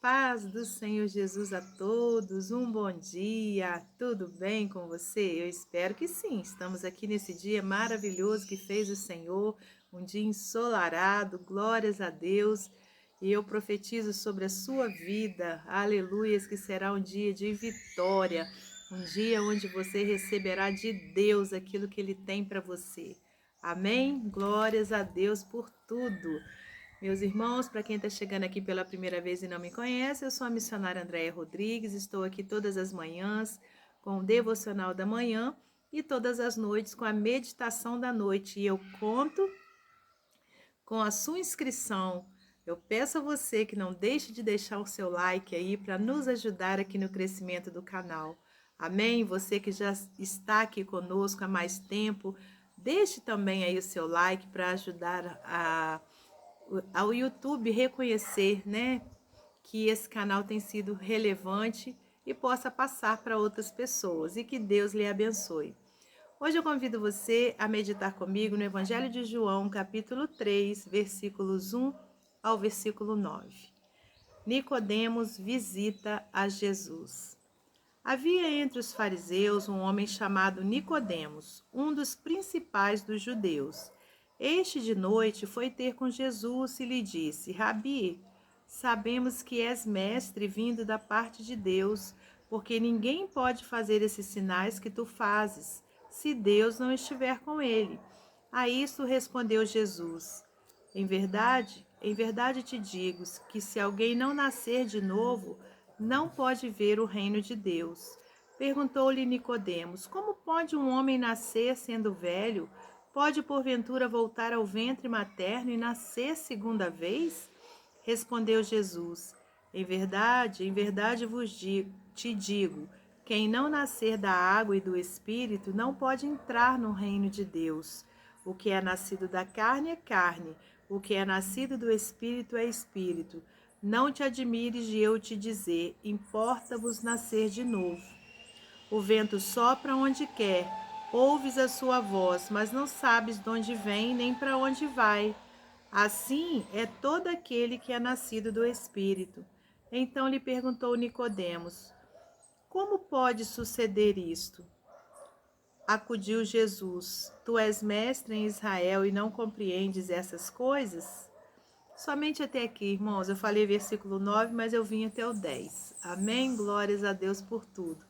paz do Senhor Jesus a todos, um bom dia, tudo bem com você? Eu espero que sim, estamos aqui nesse dia maravilhoso que fez o Senhor, um dia ensolarado, glórias a Deus, e eu profetizo sobre a sua vida, aleluias, que será um dia de vitória, um dia onde você receberá de Deus aquilo que Ele tem para você, amém? Glórias a Deus por tudo. Meus irmãos, para quem está chegando aqui pela primeira vez e não me conhece, eu sou a missionária Andréia Rodrigues, estou aqui todas as manhãs com o devocional da manhã e todas as noites com a meditação da noite. E eu conto com a sua inscrição. Eu peço a você que não deixe de deixar o seu like aí para nos ajudar aqui no crescimento do canal. Amém? Você que já está aqui conosco há mais tempo, deixe também aí o seu like para ajudar ao YouTube reconhecer, né, que esse canal tem sido relevante e possa passar para outras pessoas e que Deus lhe abençoe. Hoje eu convido você a meditar comigo no Evangelho de João, capítulo 3, versículos 1 ao versículo 9. Nicodemos visita a Jesus. Havia entre os fariseus um homem chamado Nicodemos, um dos principais dos judeus. Este de noite foi ter com Jesus e lhe disse: Rabi, sabemos que és mestre vindo da parte de Deus, porque ninguém pode fazer esses sinais que tu fazes, se Deus não estiver com ele. A isso respondeu Jesus: em verdade te digo que se alguém não nascer de novo, não pode ver o reino de Deus. Perguntou-lhe Nicodemos: Como pode um homem nascer sendo velho? Pode porventura voltar ao ventre materno e nascer segunda vez? Respondeu Jesus: em verdade te digo, quem não nascer da água e do espírito não pode entrar no reino de Deus. O que é nascido da carne é carne, o que é nascido do espírito é espírito. Não te admires de eu te dizer, importa-vos nascer de novo. O vento sopra onde quer, ouves a sua voz, mas não sabes de onde vem nem para onde vai. Assim é todo aquele que é nascido do Espírito. Então lhe perguntou Nicodemos: Como pode suceder isto? Acudiu Jesus: Tu és mestre em Israel e não compreendes essas coisas? Somente até aqui, irmãos, eu falei versículo 9, mas eu vim até o 10. Amém? Glórias a Deus por tudo.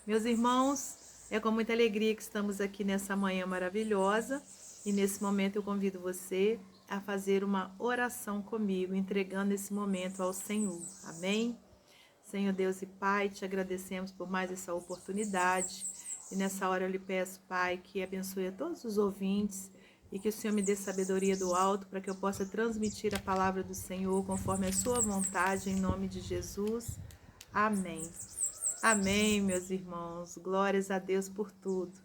Meus irmãos, é com muita alegria que estamos aqui nessa manhã maravilhosa e nesse momento eu convido você a fazer uma oração comigo, entregando esse momento ao Senhor. Amém? Senhor Deus e Pai, te agradecemos por mais essa oportunidade. E nessa hora eu lhe peço, Pai, que abençoe a todos os ouvintes e que o Senhor me dê sabedoria do alto para que eu possa transmitir a palavra do Senhor conforme a sua vontade, em nome de Jesus. Amém. Amém, meus irmãos. Glórias a Deus por tudo.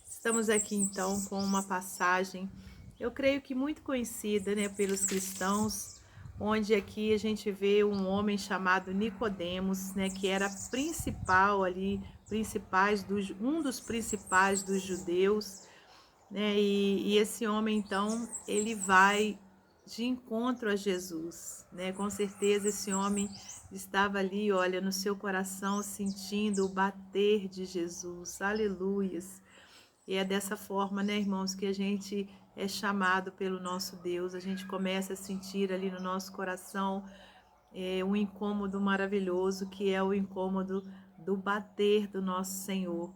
Estamos aqui então com uma passagem, eu creio que muito conhecida, né, pelos cristãos, onde aqui a gente vê um homem chamado Nicodemos, né, que era principal ali, um dos principais dos judeus, né, e esse homem então ele vai de encontro a Jesus, né? Com certeza esse homem estava ali, olha, no seu coração sentindo o bater de Jesus. Aleluias. E é dessa forma, né, irmãos, que a gente é chamado pelo nosso Deus. A gente começa a sentir ali no nosso coração um incômodo maravilhoso, que é o incômodo do bater do nosso Senhor.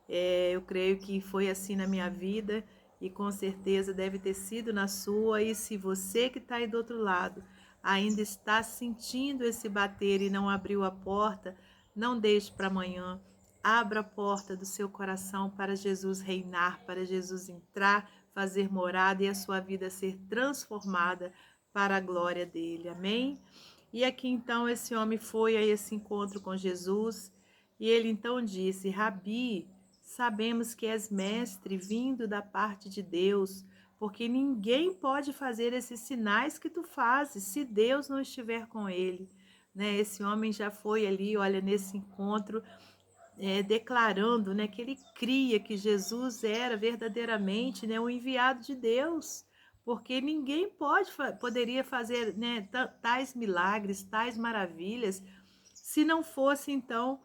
Eu creio que foi assim na minha vida e com certeza deve ter sido na sua. E se você que está aí do outro lado ainda está sentindo esse bater e não abriu a porta, não deixe para amanhã. Abra a porta do seu coração para Jesus reinar, para Jesus entrar, fazer morada e a sua vida ser transformada para a glória dele. Amém? E aqui então esse homem foi a esse encontro com Jesus e ele então disse: Rabi, sabemos que és mestre vindo da parte de Deus, porque ninguém pode fazer esses sinais que tu fazes se Deus não estiver com ele. Né? Esse homem já foi ali, olha, nesse encontro, declarando, né, que ele cria que Jesus era verdadeiramente, né, o enviado de Deus, porque ninguém poderia fazer, né, tais milagres, tais maravilhas, se não fosse então,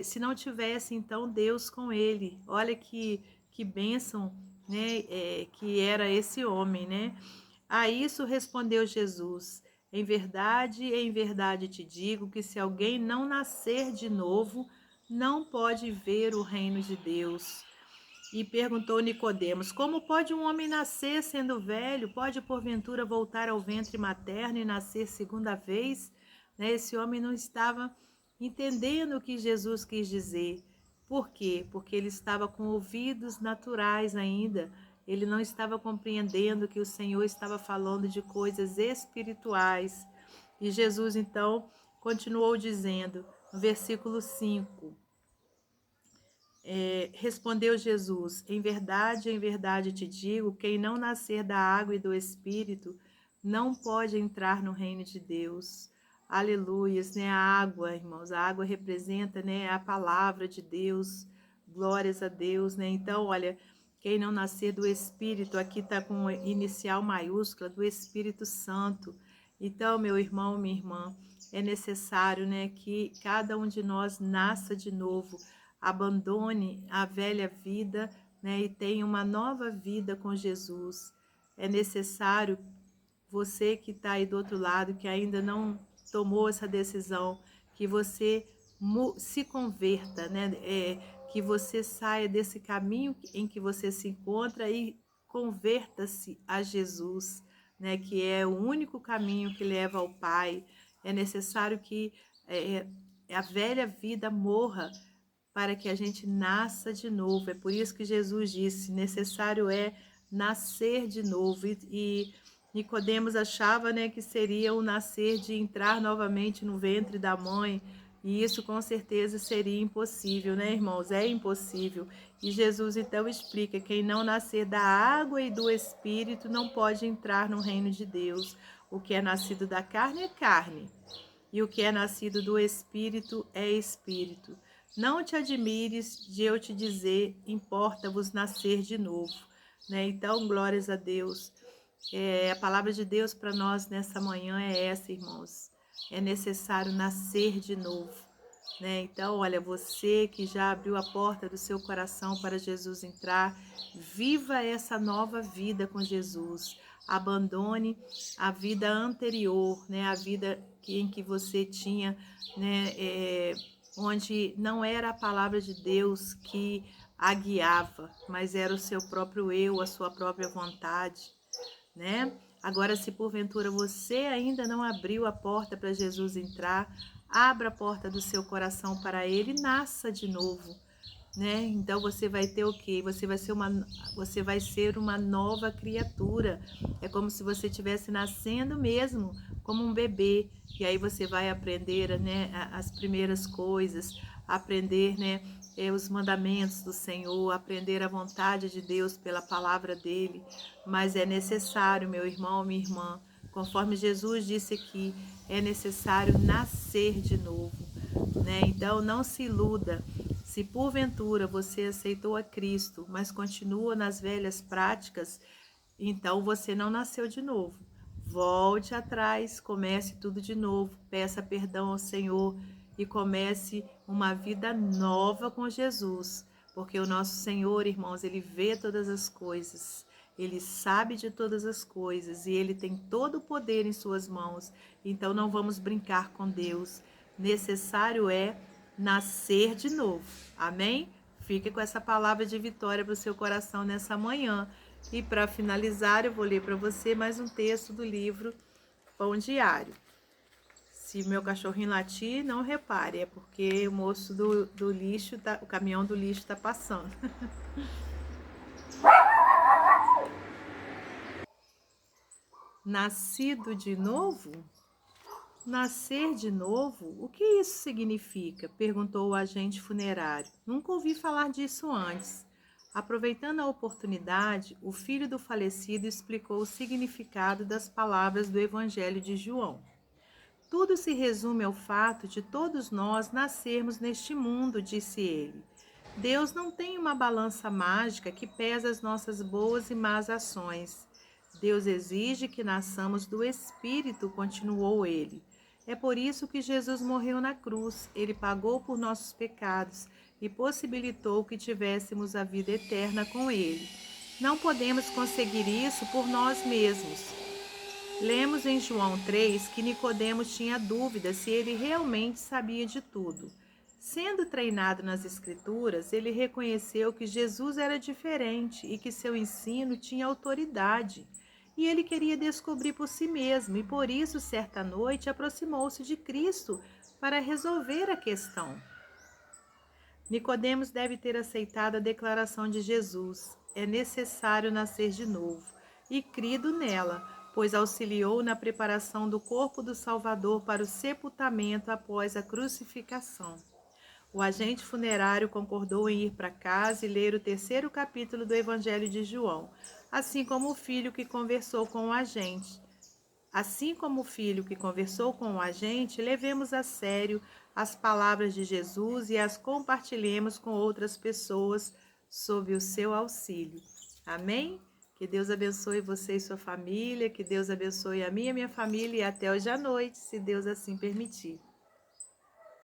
se não tivesse então Deus com ele. Olha que bênção, né, que era esse homem, né? A isso respondeu Jesus: em verdade te digo que se alguém não nascer de novo, não pode ver o reino de Deus. E perguntou Nicodemos: como pode um homem nascer sendo velho? Pode porventura voltar ao ventre materno e nascer segunda vez? Né? Esse homem não estava entendendo o que Jesus quis dizer. Por quê? Porque ele estava com ouvidos naturais ainda. Ele não estava compreendendo que o Senhor estava falando de coisas espirituais. E Jesus então continuou dizendo, no versículo 5, respondeu Jesus: em verdade te digo, quem não nascer da água e do Espírito não pode entrar no reino de Deus. Aleluias, né? A água, irmãos, a água representa, né, a palavra de Deus. Glórias a Deus, né? Então, olha, quem não nascer do Espírito, aqui está com inicial maiúscula, do Espírito Santo. Então, meu irmão, minha irmã, é necessário, né, que cada um de nós nasça de novo, abandone a velha vida, né, e tenha uma nova vida com Jesus. É necessário, você que está aí do outro lado, que ainda não tomou essa decisão, que você se converta, né? Que você saia desse caminho em que você se encontra e converta-se a Jesus, né? Que é o único caminho que leva ao Pai. É necessário que a velha vida morra para que a gente nasça de novo. É por isso que Jesus disse: necessário é nascer de novo. E Nicodemos achava, né, que seria o nascer de entrar novamente no ventre da mãe. E isso com certeza seria impossível, né, irmãos? É impossível. E Jesus então explica: quem não nascer da água e do Espírito não pode entrar no reino de Deus. O que é nascido da carne é carne, e o que é nascido do Espírito é Espírito. Não te admires de eu te dizer, importa-vos nascer de novo. Né? Então, glórias a Deus. A palavra de Deus para nós nessa manhã é essa, irmãos. É necessário nascer de novo. Né? Então, olha, você que já abriu a porta do seu coração para Jesus entrar, viva essa nova vida com Jesus. Abandone a vida anterior, né? A vida em que você tinha, né? Onde não era a palavra de Deus que a guiava, mas era o seu próprio eu, a sua própria vontade, né? Agora, se porventura você ainda não abriu a porta para Jesus entrar, abra a porta do seu coração para ele e nasça de novo, né? Então você vai ter o quê? Você vai ser uma nova criatura. É como se você estivesse nascendo mesmo, como um bebê. E aí você vai aprender, né, as primeiras coisas, aprender, né, os mandamentos do Senhor, aprender a vontade de Deus pela palavra dele. Mas é necessário, meu irmão, minha irmã, conforme Jesus disse aqui, é necessário nascer de novo, né? Então não se iluda. Se porventura você aceitou a Cristo, mas continua nas velhas práticas, então você não nasceu de novo. Volte atrás, comece tudo de novo, peça perdão ao Senhor e comece uma vida nova com Jesus. Porque o nosso Senhor, irmãos, ele vê todas as coisas, ele sabe de todas as coisas e ele tem todo o poder em suas mãos. Então não vamos brincar com Deus. Necessário é nascer de novo. Amém? Fique com essa palavra de vitória para o seu coração nessa manhã. E para finalizar, eu vou ler para você mais um texto do livro Pão Diário. Se meu cachorrinho latir, não repare, é porque o moço do lixo, o caminhão do lixo está passando. Nascido de novo? Nascer de novo? O que isso significa? Perguntou o agente funerário. Nunca ouvi falar disso antes. Aproveitando a oportunidade, o filho do falecido explicou o significado das palavras do Evangelho de João. Tudo se resume ao fato de todos nós nascermos neste mundo, disse ele. Deus não tem uma balança mágica que pesa as nossas boas e más ações. Deus exige que nasçamos do Espírito, continuou ele. É por isso que Jesus morreu na cruz. Ele pagou por nossos pecados e possibilitou que tivéssemos a vida eterna com ele. Não podemos conseguir isso por nós mesmos. Lemos em João 3 que Nicodemos tinha dúvida se ele realmente sabia de tudo. Sendo treinado nas Escrituras, ele reconheceu que Jesus era diferente e que seu ensino tinha autoridade. E ele queria descobrir por si mesmo, e por isso, certa noite, aproximou-se de Cristo para resolver a questão. Nicodemos deve ter aceitado a declaração de Jesus: é necessário nascer de novo, e crido nela, pois auxiliou na preparação do corpo do Salvador para o sepultamento após a crucificação. O agente funerário concordou em ir para casa e ler o 3º capítulo do Evangelho de João, assim como o filho que conversou com o agente. Assim como o filho que conversou com o agente, levemos a sério as palavras de Jesus e as compartilhemos com outras pessoas sob o seu auxílio. Amém? Que Deus abençoe você e sua família, que Deus abençoe a minha família e até hoje à noite, se Deus assim permitir.